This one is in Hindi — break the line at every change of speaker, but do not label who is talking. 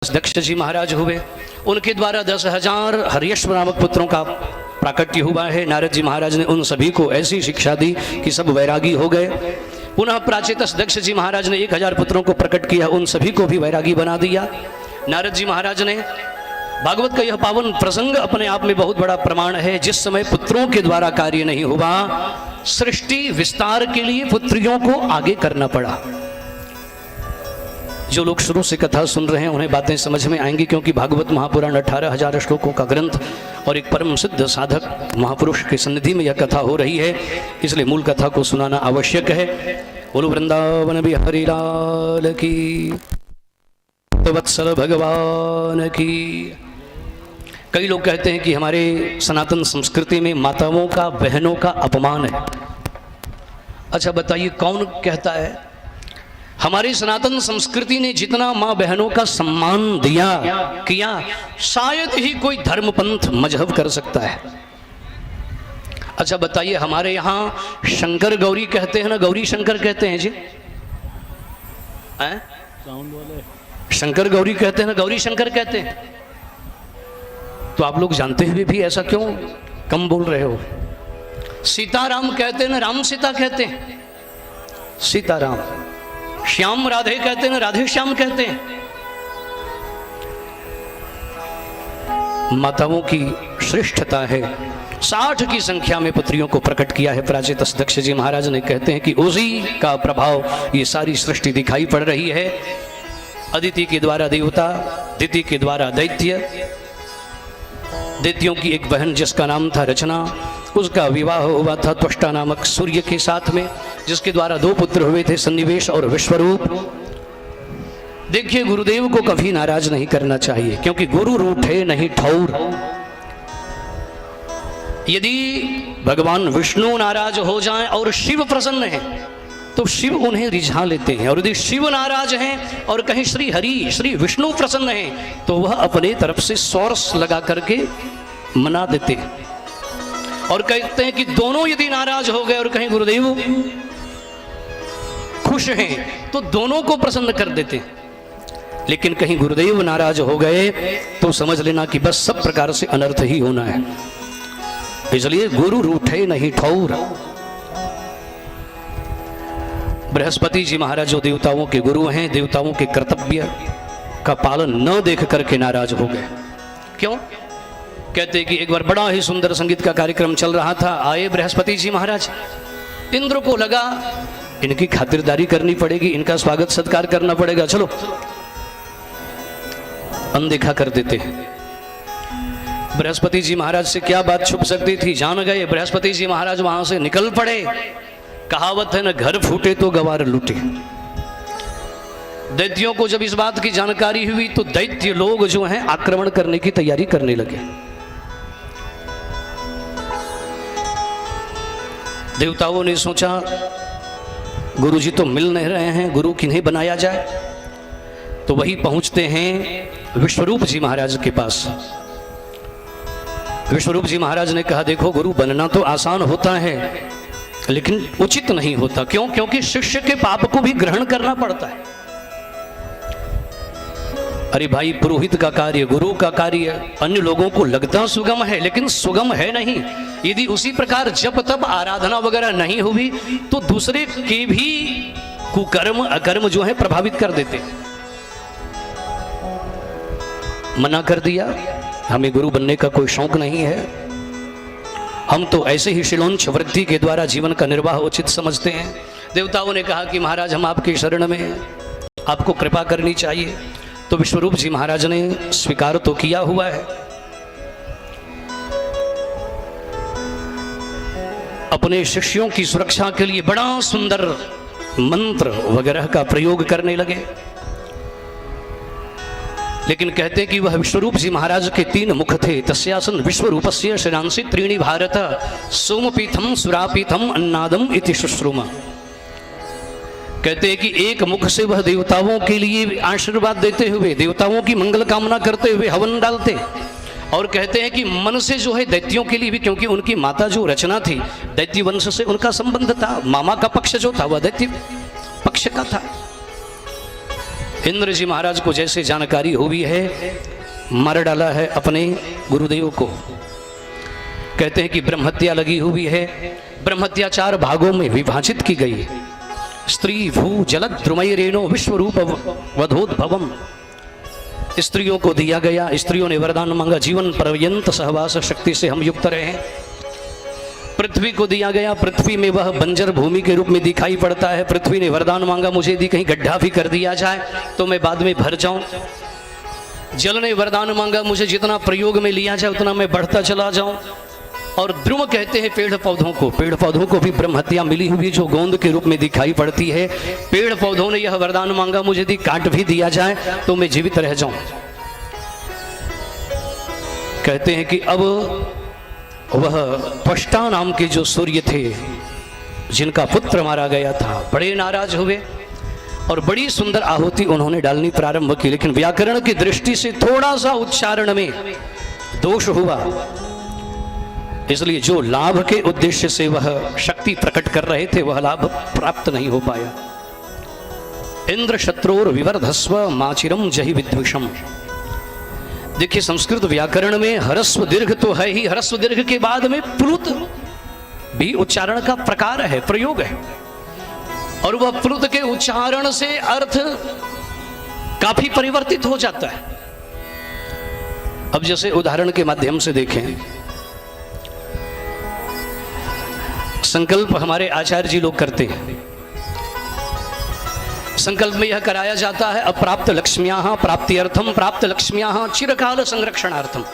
दक्ष जी महाराज हुए, उनके द्वारा 10,000 हर्यश्व नामक पुत्रों का प्राकट्य हुआ है। नारद जी महाराज ने उन सभी को ऐसी शिक्षा दी कि सब वैरागी हो गए। पुनः प्राचेतस दक्ष जी महाराज ने 1,000 पुत्रों को प्रकट किया, उन सभी को भी वैरागी बना दिया। नारद जी महाराज ने भागवत का यह पावन प्रसंग अपने आप में बहुत बड़ा प्रमाण है। जिस समय पुत्रों के द्वारा कार्य नहीं हुआ, सृष्टि विस्तार के लिए पुत्रियों को आगे करना पड़ा। जो लोग शुरू से कथा सुन रहे हैं उन्हें बातें समझ में आएंगी, क्योंकि भागवत महापुराण 18,000 श्लोकों का ग्रंथ और एक परम सिद्ध साधक महापुरुष की सन्निधि में यह कथा हो रही है, इसलिए मूल कथा को सुनाना आवश्यक है। बोलो वृंदावन बिहारी लाल की, वत्सल भगवान की। कई लोग कहते हैं कि हमारे सनातन संस्कृति में माताओं का, बहनों का अपमान है। अच्छा बताइए, कौन कहता है? हमारी सनातन संस्कृति ने जितना माँ बहनों का सम्मान किया, शायद ही कोई धर्मपंथ मजहब कर सकता है। अच्छा बताइए, हमारे यहाँ शंकर गौरी कहते हैं ना, गौरी शंकर कहते हैं जी, शंकर गौरी कहते हैं ना, गौरी शंकर कहते हैं। तो आप लोग जानते हुए भी ऐसा क्यों कम बोल रहे हो? सीताराम कहते हैं ना, राम सीता कहते हैं, सीताराम। श्याम राधे कहते हैं, राधे श्याम कहते हैं। माताओं की श्रेष्ठता है। 60 की संख्या में पुत्रियों को प्रकट किया है प्राचेतस दक्ष जी महाराज ने। कहते हैं कि उसी का प्रभाव ये सारी सृष्टि दिखाई पड़ रही है। अदिति के द्वारा देवता, दिति के द्वारा दैत्य, दैत्यों की एक बहन जिसका नाम था रचना, उसका विवाह हुआ था त्वष्टा नामक सूर्य के साथ में, जिसके द्वारा 2 पुत्र हुए थे, सन्निवेश और विश्वरूप। देखिए, गुरुदेव को कभी नाराज नहीं करना चाहिए, क्योंकि गुरु रूठे नहीं ठौर। यदि भगवान विष्णु नाराज हो जाएं और शिव प्रसन्न है तो शिव उन्हें रिझा लेते हैं, और यदि शिव नाराज हैं और कहीं श्री हरि, श्री विष्णु प्रसन्न हैं तो वह अपने तरफ से सोर्स लगा करके मना देते हैं। और कहते हैं कि दोनों यदि नाराज हो गए और कहीं गुरुदेव खुश हैं तो दोनों को प्रसन्न कर देते हैं। लेकिन कहीं गुरुदेव नाराज हो गए तो समझ लेना कि बस सब प्रकार से अनर्थ ही होना है। इसलिए गुरु रूठे नहीं ठौर। बृहस्पति जी महाराज जो देवताओं के गुरु हैं, देवताओं के कर्तव्य का पालन न देख करके नाराज हो गए। क्यों? कहते कि एक बार बड़ा ही सुंदर संगीत का कार्यक्रम चल रहा था, आए बृहस्पति जी महाराज। इंद्र को लगा इनकी खातिरदारी करनी पड़ेगी, इनका स्वागत सत्कार करना पड़ेगा, चलो अनदेखा कर देते हैं। बृहस्पति जी महाराज से क्या बात छुप सकती थी, जान गए। बृहस्पति जी महाराज वहां से निकल पड़े। कहावत है ना, घर फूटे तो गवार लूटे। दैत्यों को जब इस बात की जानकारी हुई तो दैत्य लोग जो हैं आक्रमण करने की तैयारी करने लगे। देवताओं ने सोचा गुरुजी तो मिल नहीं रहे हैं, गुरु किन्हें बनाया जाए। तो वही पहुंचते हैं विश्वरूप जी महाराज के पास। विश्वरूप जी महाराज ने कहा, देखो गुरु बनना तो आसान होता है लेकिन उचित नहीं होता। क्यों? क्योंकि शिष्य के पाप को भी ग्रहण करना पड़ता है। अरे भाई, पुरोहित का कार्य, गुरु का कार्य अन्य लोगों को लगता सुगम है, लेकिन सुगम है नहीं। यदि उसी प्रकार जप तप आराधना वगैरह नहीं हुई तो दूसरे के भी कुकर्म अकर्म जो है प्रभावित कर देते। मना कर दिया, हमें गुरु बनने का कोई शौक नहीं है, हम तो ऐसे ही शिलोंच वृद्धि के द्वारा जीवन का निर्वाह उचित समझते हैं। देवताओं ने कहा कि महाराज हम आपकी शरण में हैं, आपको कृपा करनी चाहिए। तो विश्वरूप जी महाराज ने स्वीकार तो किया हुआ है। अपने शिष्यों की सुरक्षा के लिए बड़ा सुंदर मंत्र वगैरह का प्रयोग करने लगे। लेकिन कहते कि वह विश्वरूप जी महाराज के 3 मुख थे। तस्यासन विश्वरूपस्य शरांसि त्रीणि भारत, सोमपीठम सुरापीठम अन्नादम इति शुश्रुमा। कहते हैं कि एक मुख से वह देवताओं के लिए आशीर्वाद देते हुए, देवताओं की मंगल कामना करते हुए हवन डालते। और कहते हैं कि मन से जो है दैत्यों के लिए भी, क्योंकि उनकी माता जो रचना थी दैत्य वंश से उनका संबंध था, मामा का पक्ष जो था वह दैत्य पक्ष का था। इंद्र जी महाराज को जैसे जानकारी हुई है, मार डाला है अपने गुरुदेव को। कहते हैं कि ब्रह्महत्या लगी हुई है। ब्रह्महत्या 4 भागों में विभाजित की गई। स्त्री भू जलद द्रुमैरेणो विश्वरूप वधोद्भवम। स्त्रियों को दिया गया, स्त्रियों ने वरदान मांगा, जीवन पर्यंत सहवास शक्ति से हम युक्त रहे। पृथ्वी को दिया गया, पृथ्वी में वह बंजर भूमि के रूप में दिखाई पड़ता है। पृथ्वी ने वरदान मांगा, मुझे यदि कहीं गड्ढा भी कर दिया जाए तो मैं बाद में भर जाऊं। जल ने वरदान मांगा, मुझे जितना प्रयोग में लिया जाए उतना मैं बढ़ता चला जाऊं। और द्रुम कहते हैं पेड़ पौधों को, पेड़ पौधों को भी ब्रह्महत्या मिली हुई जो गोंद के रूप में दिखाई पड़ती है। पेड़ पौधों ने यह वरदान मांगा, मुझे यदि काट भी दिया जाए तो मैं जीवित रह जाऊं। कहते हैं कि अब वह त्वष्टा नाम के जो सूर्य थे, जिनका पुत्र मारा गया था, बड़े नाराज हुए और बड़ी सुंदर आहुति उन्होंने डालनी प्रारंभ की। लेकिन व्याकरण की दृष्टि से थोड़ा सा उच्चारण में दोष हुआ, इसलिए जो लाभ के उद्देश्य से वह शक्ति प्रकट कर रहे थे वह लाभ प्राप्त नहीं हो पाया। इंद्र शत्रुर विवर्धस्व माचिरम जहि विद्विषम। देखिए संस्कृत व्याकरण में ह्रस्व दीर्घ तो है ही, ह्रस्व दीर्घ के बाद में प्लुत भी उच्चारण का प्रकार है, प्रयोग है। और वह प्लुत के उच्चारण से अर्थ काफी परिवर्तित हो जाता है। अब जैसे उदाहरण के माध्यम से देखें, संकल्प हमारे आचार्य जी लोग करते हैं। संकल्प में यह कराया जाता है, अप्राप्त लक्ष्म्याः प्राप्त्यर्थम प्राप्त लक्ष्म्याः चिरकाल संरक्षणार्थम।